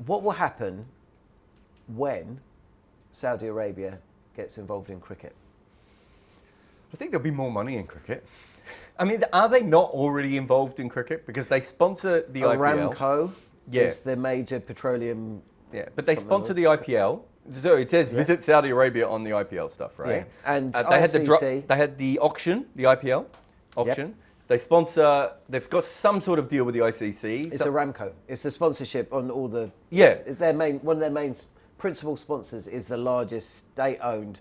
What will happen when Saudi Arabia gets involved in cricket? I think there'll be more money in cricket. I mean, are they not already involved in cricket? Because they sponsor the IPL. Aramco is the major petroleum. Yeah, but they sponsor the IPL. So it says visit Saudi Arabia on the IPL stuff, right? Yeah. And they had the auction, the IPL auction. Yep. They sponsor. They've got some sort of deal with the ICC. It's Aramco. It's the sponsorship on all the. Yeah. One of their main principal sponsors is the largest state-owned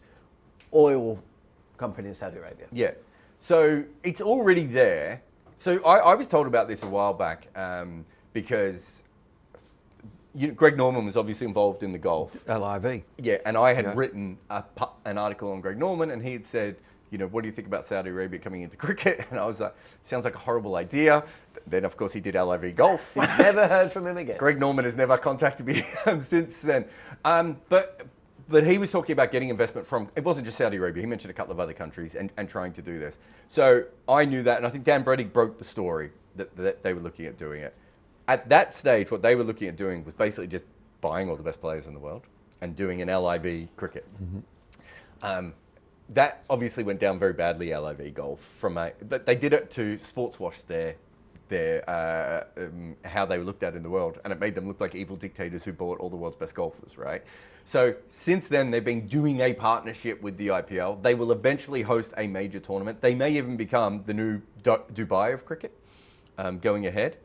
oil company in Saudi Arabia. Yeah. So it's already there. So I was told about this a while back because Greg Norman was obviously involved in the golf. LIV. Yeah, and I had written an article on Greg Norman, and he had said, what do you think about Saudi Arabia coming into cricket? And I was like, sounds like a horrible idea. Then, of course, he did LIV golf. Never heard from him again. Greg Norman has never contacted me since then. But he was talking about getting investment from, it wasn't just Saudi Arabia, he mentioned a couple of other countries and trying to do this. So I knew that, and I think Dan Brady broke the story that they were looking at doing it. At that stage, what they were looking at doing was basically just buying all the best players in the world and doing an LIV cricket. Mm-hmm. That obviously went down very badly, LIV golf. But they did it to sports wash how they were looked at in the world, and it made them look like evil dictators who bought all the world's best golfers, right? So since then, they've been doing a partnership with the IPL. They will eventually host a major tournament. They may even become the new Dubai of cricket going ahead.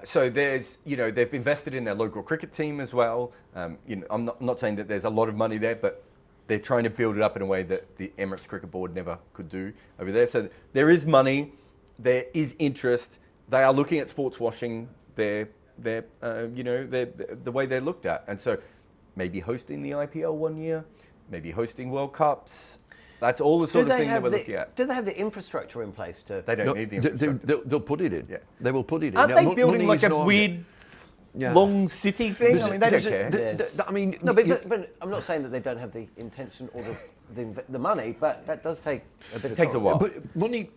So there's, they've invested in their local cricket team as well. I'm not saying that there's a lot of money there, but they're trying to build it up in a way that the Emirates Cricket Board never could do over there. So there is money, there is interest. They are looking at sports washing the way they're looked at. And so maybe hosting the IPL one year, maybe hosting World Cups. That's all the sort of thing that we're looking at. Do they have the infrastructure in place to? They don't need the infrastructure. They'll put it in. Yeah. They will put it in. Aren't they building like a weird long city thing? I mean, they don't care. But I'm not saying that they don't have the intention or the money, but that does take a bit of time. It takes a while. But money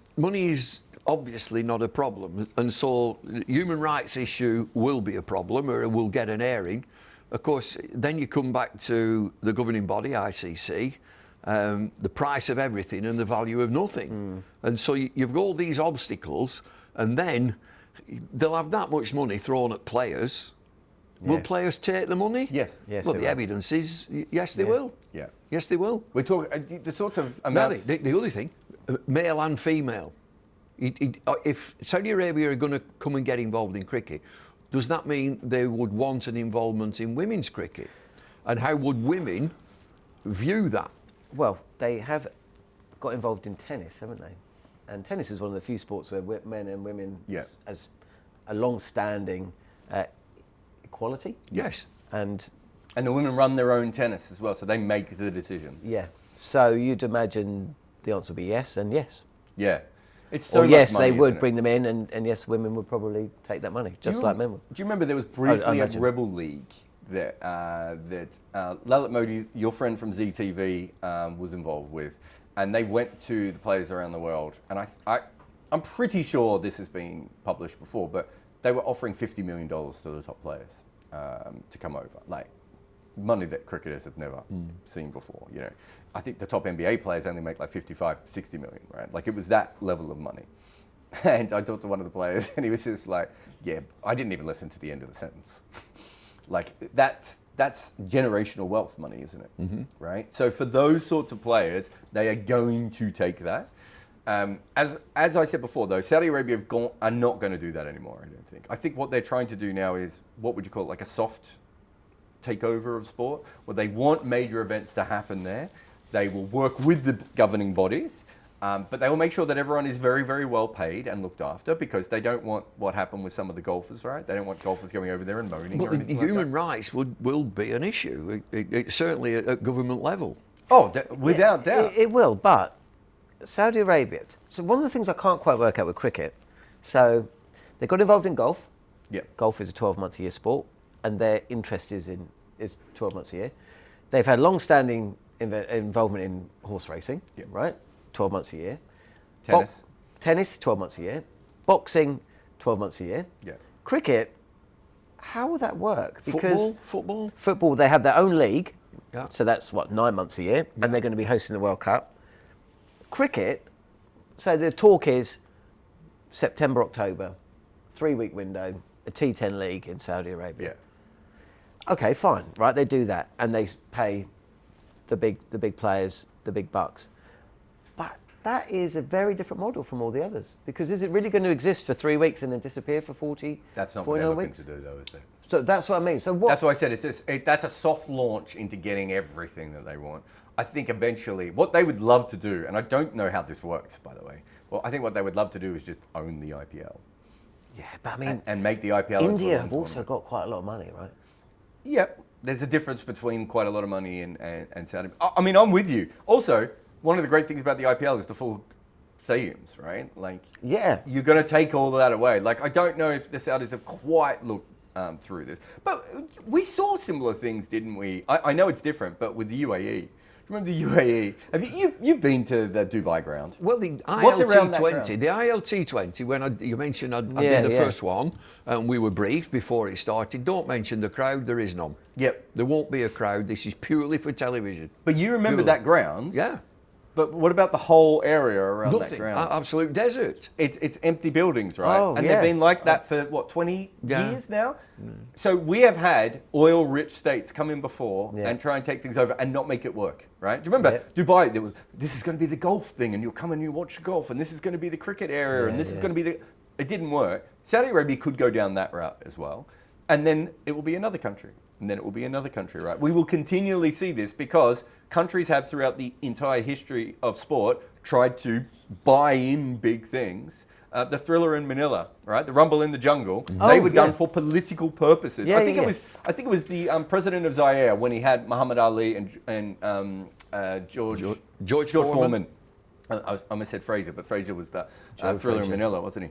is obviously not a problem, and so the human rights issue will be a problem, or it will get an airing. Of course, then you come back to the governing body, ICC, the price of everything and the value of nothing. And so you've got all these obstacles, and then they'll have that much money thrown at players. Yeah. Will players take the money? Yes. Well, the evidence is yes, they will. Yeah. Yes, they will. We're talking the sorts of amounts. Now, the other thing, male and female. If Saudi Arabia are going to come and get involved in cricket, does that mean they would want an involvement in women's cricket? And how would women view that? Well, they have got involved in tennis, haven't they? And tennis is one of the few sports where men and women as a long-standing equality. Yes. And the women run their own tennis as well, so they make the decisions. Yeah. So you'd imagine the answer would be yes and yes. Yeah. It's so much yes, money, they would bring them in, and yes, women would probably take that money, just like men would. Do you remember there was briefly a Rebel League that Lalit Modi, your friend from ZTV, was involved with, and they went to the players around the world, and I'm pretty sure this has been published before, but they were offering $50 million to the top players to come over, like money that cricketers have never seen before. I think the top NBA players only make like 55, 60 million, right? Like it was that level of money. And I talked to one of the players and he was just like, yeah, I didn't even listen to the end of the sentence. Like that's generational wealth money, isn't it? Mm-hmm. Right? So for those sorts of players, they are going to take that. As I said before though, Saudi Arabia are not going to do that anymore, I don't think. I think what they're trying to do now is, what would you call it, like a soft takeover of sport, where they want major events to happen there. They will work with the governing bodies, but they will make sure that everyone is very, very well paid and looked after, because they don't want what happened with some of the golfers, right? They don't want golfers going over there and moaning or anything like that. Human rights will be an issue, certainly at government level. Oh, without doubt. It will, but Saudi Arabia, so one of the things I can't quite work out with cricket, so they got involved in golf. Yeah. Golf is a 12-month-a-year sport, and their interest is 12 months a year. They've had long-standing involvement in horse racing, right? 12 months a year. how will that work? Because football, they have their own league. Yeah. So that's 9 months a year, and they're going to be hosting the World Cup. Cricket, so the talk is September, October, 3-week window, a T10 league in Saudi Arabia. Yeah. Okay, fine, right? They do that, and they pay the big players the big bucks. But that is a very different model from all the others, because is it really going to exist for 3 weeks and then disappear for 40? That's not what they're looking to do, though, is it? So that's what I mean. So what? That's why I said that's a soft launch into getting everything that they want. I think eventually, what they would love to do, and I don't know how this works, by the way. Well, I think what they would love to do is just own the IPL. Yeah, but I mean, and make the IPL. India have also got quite a lot of money, right? Yep. There's a difference between quite a lot of money and Saudi. I mean, I'm with you. Also, one of the great things about the IPL is the full stadiums, right? Like, yeah, you're going to take all of that away. Like, I don't know if the Saudis have quite looked through this, but we saw similar things, didn't we? I know it's different, but with the UAE. Remember the UAE? Have you've been to the Dubai ground? Well, the ILT20, when you mentioned I did the first one, and we were briefed before it started, don't mention the crowd, there is none. Yep. There won't be a crowd, this is purely for television. But you remember that ground? Yeah. But what about the whole area around Nothing. that ground? Absolute desert. It's empty buildings, right? Oh, and yeah. they've been like that for, 20 years now? So we have had oil-rich states come in before and try and take things over and not make it work, right? Do you remember Dubai, this is going to be the golf thing, and you'll come and you watch golf, and this is going to be the cricket area, and this is going to be It didn't work. Saudi Arabia could go down that route as well. And then it will be another country. And then it will be another country, right? We will continually see this because countries have, throughout the entire history of sport, tried to buy in big things. The Thriller in Manila, right? The Rumble in the Jungle. They were done for political purposes. I think it was the president of Zaire when he had Muhammad Ali and George Foreman. I almost said Fraser, but Fraser was the Thriller in Manila, wasn't he?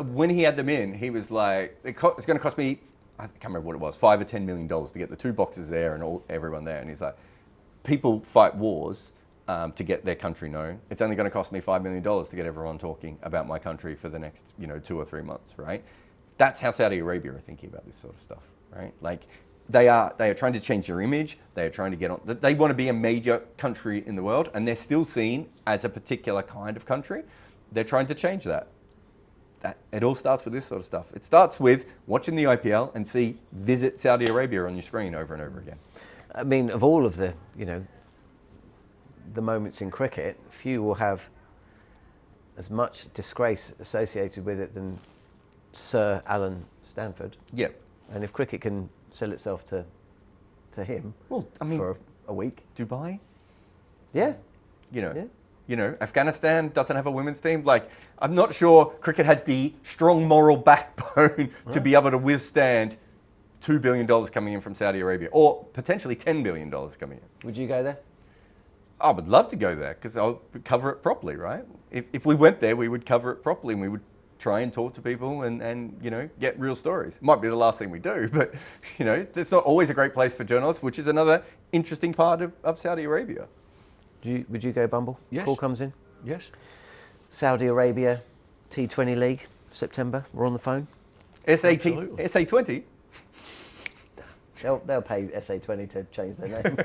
When he had them in, he was like, it's going to cost me, I can't remember what it was, $5 or $10 million to get the 2 boxes there and everyone there. And he's like, people fight wars to get their country known. It's only going to cost me $5 million to get everyone talking about my country for the next 2 or 3 months, right? That's how Saudi Arabia are thinking about this sort of stuff, right? Like they are trying to change their image. They are trying to get on. They want to be a major country in the world, and they're still seen as a particular kind of country. They're trying to change that. It all starts with this sort of stuff. It starts with watching the IPL and visit Saudi Arabia on your screen over and over again. I mean, of all of the, the moments in cricket, few will have as much disgrace associated with it than Sir Alan Stanford. Yep. And if cricket can sell itself to him, well, I mean, for a week. Dubai? Yeah. Afghanistan doesn't have a women's team. Like, I'm not sure cricket has the strong moral backbone to be able to withstand $2 billion coming in from Saudi Arabia, or potentially $10 billion coming in. Would you go there? I would love to go there because I'll cover it properly, right? If we went there, we would cover it properly and we would try and talk to people and get real stories. It might be the last thing we do, but it's not always a great place for journalists, which is another interesting part of Saudi Arabia. Would you go, Bumble? Yes. Call comes in? Yes. Saudi Arabia T20 League, September. We're on the phone. SA20? They'll pay SA20 to change their name.